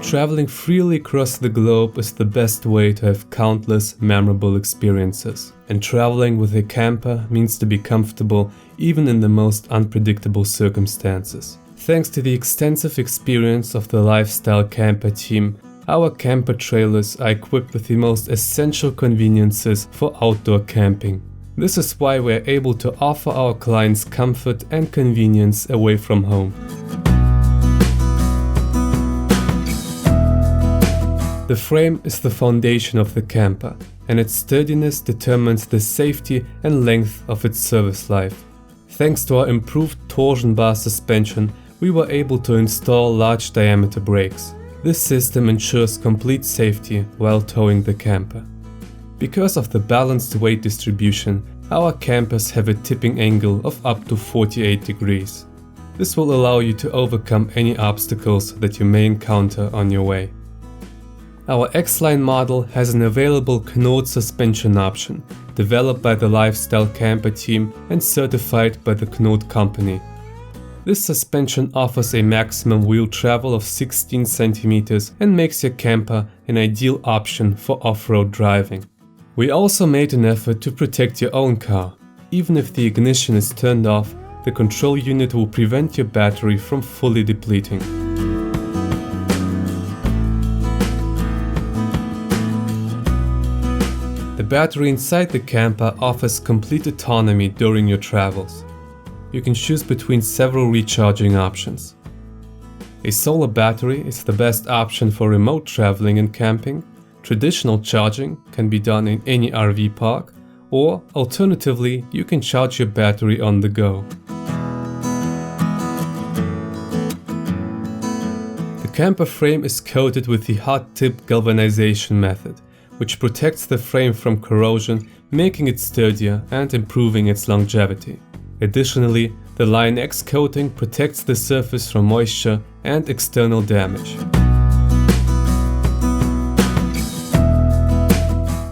Traveling freely across the globe is the best way to have countless memorable experiences. And traveling with a camper means to be comfortable even in the most unpredictable circumstances. Thanks to the extensive experience of the Lifestylecamper team, our camper trailers are equipped with the most essential conveniences for outdoor camping. This is why we're able to offer our clients comfort and convenience away from home. The frame is the foundation of the camper, and its sturdiness determines the safety and length of its service life. Thanks to our improved torsion bar suspension, we were able to install large diameter brakes. This system ensures complete safety while towing the camper. Because of the balanced weight distribution, our campers have a tipping angle of up to 48 degrees. This will allow you to overcome any obstacles that you may encounter on your way. Our X-Line model has an available Knot suspension option, developed by the Lifestylecamper team and certified by the Knot company. This suspension offers a maximum wheel travel of 16 centimeters and makes your camper an ideal option for off-road driving. We also made an effort to protect your own car. Even if the ignition is turned off, the control unit will prevent your battery from fully depleting. The battery inside the camper offers complete autonomy during your travels. You can choose between several recharging options. A solar battery is the best option for remote traveling and camping. Traditional charging can be done in any RV park, or alternatively, you can charge your battery on the go. The camper frame is coated with the hot tip galvanization method, which protects the frame from corrosion, making it sturdier and improving its longevity. Additionally, the Line X coating protects the surface from moisture and external damage.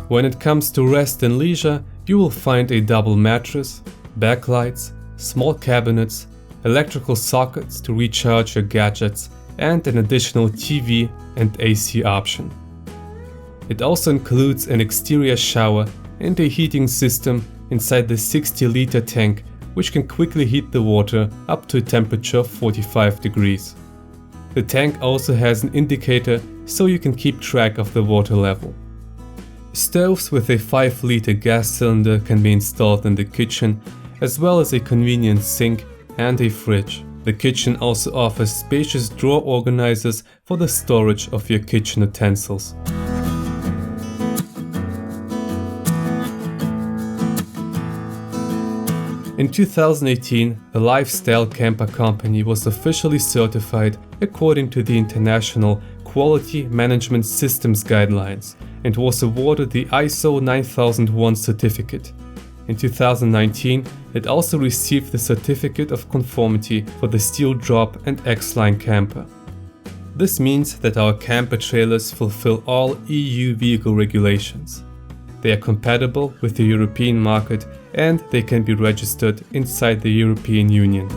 When it comes to rest and leisure, you will find a double mattress, backlights, small cabinets, electrical sockets to recharge your gadgets, and an additional TV and AC option. It also includes an exterior shower and a heating system inside the 60-liter tank, which can quickly heat the water up to a temperature of 45 degrees. The tank also has an indicator so you can keep track of the water level. Stoves with a 5-liter gas cylinder can be installed in the kitchen, as well as a convenient sink and a fridge. The kitchen also offers spacious drawer organizers for the storage of your kitchen utensils. In 2018, the Lifestylecamper company was officially certified according to the International Quality Management Systems Guidelines and was awarded the ISO 9001 certificate. In 2019, it also received the Certificate of Conformity for the Steel Drop and X-Line camper. This means that our camper trailers fulfill all EU vehicle regulations. They are compatible with the European market and they can be registered inside the European Union.